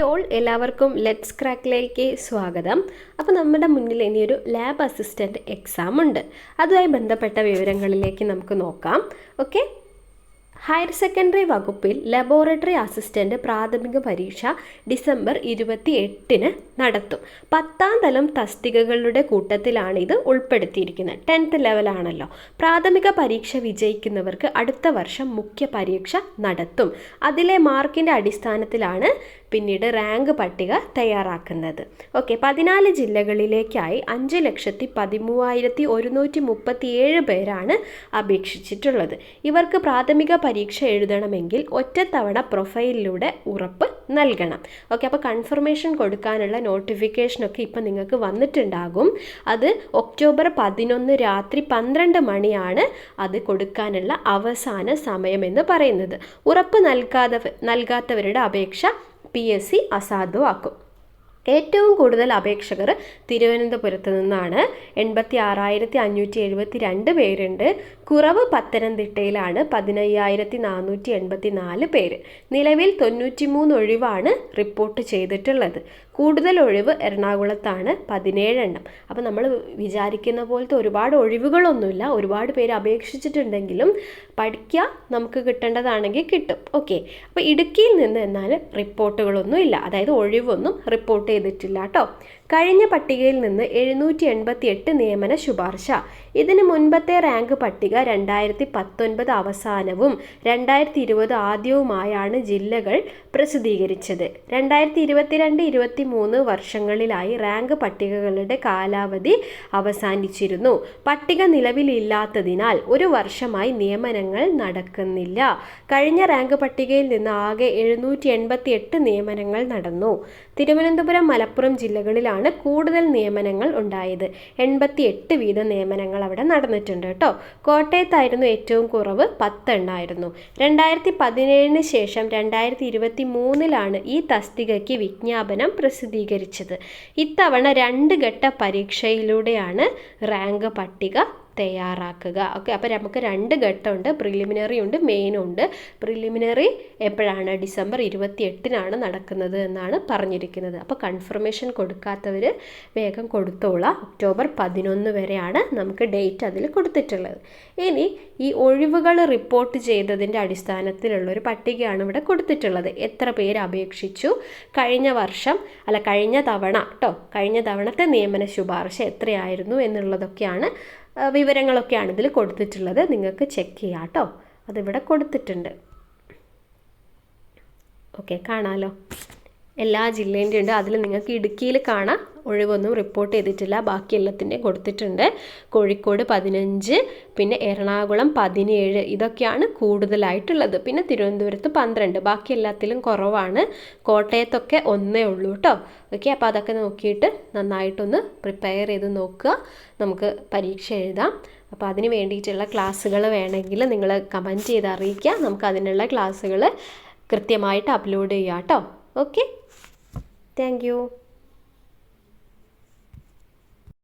All, എല്ലാവർക്കും let's ക്രാക്കിലേക്ക് സ്വാഗതം. അപ്പോൾ നമ്മുടെ മുന്നിൽ ഇനിയൊരു ലാബ് അസിസ്റ്റൻറ്റ് എക്സാം ഉണ്ട്. അതുമായി ബന്ധപ്പെട്ട വിവരങ്ങളിലേക്ക് നമുക്ക് നോക്കാം. ഓക്കെ, ഹയർ സെക്കൻഡറി വകുപ്പിൽ ലബോറട്ടറി അസിസ്റ്റൻ്റ് പ്രാഥമിക പരീക്ഷ ഡിസംബർ 28 നടത്തും. 10ാം തലം തസ്തികകളുടെ കൂട്ടത്തിലാണ് ഇത് ഉൾപ്പെടുത്തിയിരിക്കുന്നത്. 10th ലെവലാണല്ലോ. പ്രാഥമിക പരീക്ഷ വിജയിക്കുന്നവർക്ക് അടുത്ത വർഷം മുഖ്യ പരീക്ഷ നടത്തും. അതിലെ മാർക്കിൻ്റെ അടിസ്ഥാനത്തിലാണ് പിന്നീട് റാങ്ക് പട്ടിക തയ്യാറാക്കുന്നത്. ഓക്കെ, 14 ജില്ലകളിലേക്കായി 5,13,137 പേരാണ് അപേക്ഷിച്ചിട്ടുള്ളത്. ഇവർക്ക് പ്രാഥമിക പരീക്ഷ എഴുതണമെങ്കിൽ ഒറ്റത്തവണ പ്രൊഫൈലിലൂടെ ഉറപ്പ് നൽകണം. ഓക്കെ, അപ്പോൾ കൺഫർമേഷൻ കൊടുക്കാനുള്ള നോട്ടിഫിക്കേഷനൊക്കെ ഇപ്പം നിങ്ങൾക്ക് വന്നിട്ടുണ്ടാകും. അത് ഒക്ടോബർ 11 രാത്രി 12 മണിയാണ് അത് കൊടുക്കാനുള്ള അവസാന സമയമെന്ന് പറയുന്നത്. ഉറപ്പ് നൽകാത്തവരുടെ അപേക്ഷ PSC അസാധുവാക്കും. ഏറ്റവും കൂടുതൽ അപേക്ഷകർ തിരുവനന്തപുരത്ത് നിന്നാണ്. 86,572 പേരുണ്ട്. കുറവ് പത്തനംതിട്ടയിലാണ്, 15,484 പേര്. നിലവിൽ 93 ഒഴിവാണ് റിപ്പോർട്ട് ചെയ്തിട്ടുള്ളത്. കൂടുതൽ ഒഴിവ് എറണാകുളത്താണ്, 17 എണ്ണം. അപ്പോൾ നമ്മൾ വിചാരിക്കുന്ന പോലത്തെ ഒരുപാട് ഒഴിവുകളൊന്നുമില്ല. ഒരുപാട് പേര് അപേക്ഷിച്ചിട്ടുണ്ടെങ്കിലും പഠിക്കുക, നമുക്ക് കിട്ടേണ്ടതാണെങ്കിൽ കിട്ടും. ഓക്കെ, അപ്പോൾ ഇടുക്കിയിൽ നിന്ന് എന്നാൽ റിപ്പോർട്ടുകളൊന്നും ഇല്ല, അതായത് ഒഴിവൊന്നും റിപ്പോർട്ട് ചെയ്തിട്ടില്ല കേട്ടോ. കഴിഞ്ഞ പട്ടികയിൽ നിന്ന് 788 നിയമന ശുപാർശ. ഇതിന് മുൻപത്തെ റാങ്ക് പട്ടിക 2019 അവസാനവും 2020 ആദ്യവുമായാണ് ജില്ലകൾ പ്രസിദ്ധീകരിച്ചത്. 2022-23 വർഷങ്ങളിലായി റാങ്ക് പട്ടികകളുടെ കാലാവധി അവസാനിച്ചിരുന്നു. പട്ടിക നിലവിലില്ലാത്തതിനാൽ ഒരു വർഷമായി നിയമനങ്ങൾ നടക്കുന്നില്ല. കഴിഞ്ഞ റാങ്ക് പട്ടികയിൽ നിന്ന് ആകെ 788 നിയമനങ്ങൾ നടന്നു. തിരുവനന്തപുരം, മലപ്പുറം ജില്ലകളിലാണ് കൂടുതൽ നിയമനങ്ങൾ ഉണ്ടായത്. 88 വീതം നിയമനങ്ങൾ അവിടെ നടന്നിട്ടുണ്ട് കേട്ടോ. കോട്ടയത്തായിരുന്നു ഏറ്റവും കുറവ്, 10 എണ്ണമായിരുന്നു. 2017 ശേഷം 2023 ഈ തസ്തികയ്ക്ക് വിജ്ഞാപനം പ്രസിദ്ധീകരിച്ചത്. ഇത്തവണ 2 ഘട്ട പരീക്ഷയിലൂടെയാണ് റാങ്ക് പട്ടിക തയ്യാറാക്കുക. ഓക്കെ, അപ്പോൾ നമുക്ക് 2 ഘട്ടമുണ്ട്, പ്രിലിമിനറി ഉണ്ട്, മെയിനും ഉണ്ട്. പ്രിലിമിനറി എപ്പോഴാണ്? ഡിസംബർ 28 നടക്കുന്നത് എന്നാണ് പറഞ്ഞിരിക്കുന്നത്. അപ്പോൾ കൺഫർമേഷൻ കൊടുക്കാത്തവർ വേഗം കൊടുത്തോളാം. ഒക്ടോബർ 11 വരെയാണ് നമുക്ക് ഡേറ്റ് അതിൽ കൊടുത്തിട്ടുള്ളത്. ഇനി ഈ ഒഴിവുകൾ റിപ്പോർട്ട് ചെയ്തതിൻ്റെ അടിസ്ഥാനത്തിലുള്ളൊരു പട്ടികയാണ് ഇവിടെ കൊടുത്തിട്ടുള്ളത്. എത്ര പേര് അപേക്ഷിച്ചു, കഴിഞ്ഞ തവണ കേട്ടോ, കഴിഞ്ഞ തവണത്തെ നിയമന ശുപാർശ എത്രയായിരുന്നു എന്നുള്ളതൊക്കെയാണ് വിവരങ്ങളൊക്കെയാണ് ഇതിൽ കൊടുത്തിട്ടുള്ളത്. നിങ്ങൾക്ക് ചെക്ക് ചെയ്യാം കേട്ടോ, അതിവിടെ കൊടുത്തിട്ടുണ്ട്. ഓക്കെ, കാണാമല്ലോ, എല്ലാ ജില്ലേൻ്റെ ഉണ്ട്. അതിൽ നിങ്ങൾക്ക് ഇടുക്കിയിൽ കാണാം, ഒഴിവൊന്നും റിപ്പോർട്ട് ചെയ്തിട്ടില്ല. ബാക്കി എല്ലാത്തിൻ്റെയും കൊടുത്തിട്ടുണ്ട്. കോഴിക്കോട് 15, പിന്നെ എറണാകുളം 17, ഇതൊക്കെയാണ് കൂടുതലായിട്ടുള്ളത്. പിന്നെ തിരുവനന്തപുരത്ത് 12, ബാക്കി എല്ലാത്തിലും കുറവാണ്. കോട്ടയത്തൊക്കെ 1 ഉള്ളൂ കേട്ടോ. ഓക്കെ, അപ്പോൾ അതൊക്കെ നോക്കിയിട്ട് നന്നായിട്ടൊന്ന് പ്രിപ്പയർ ചെയ്ത് നോക്കുക. നമുക്ക് പരീക്ഷ എഴുതാം. അപ്പോൾ അതിന് വേണ്ടിയിട്ടുള്ള ക്ലാസ്സുകൾ വേണമെങ്കിൽ നിങ്ങൾ കമൻറ്റ് ചെയ്ത് അറിയിക്കുക. നമുക്ക് അതിനുള്ള ക്ലാസ്സുകൾ കൃത്യമായിട്ട് അപ്ലോഡ് ചെയ്യാം കേട്ടോ. Okay, thank you.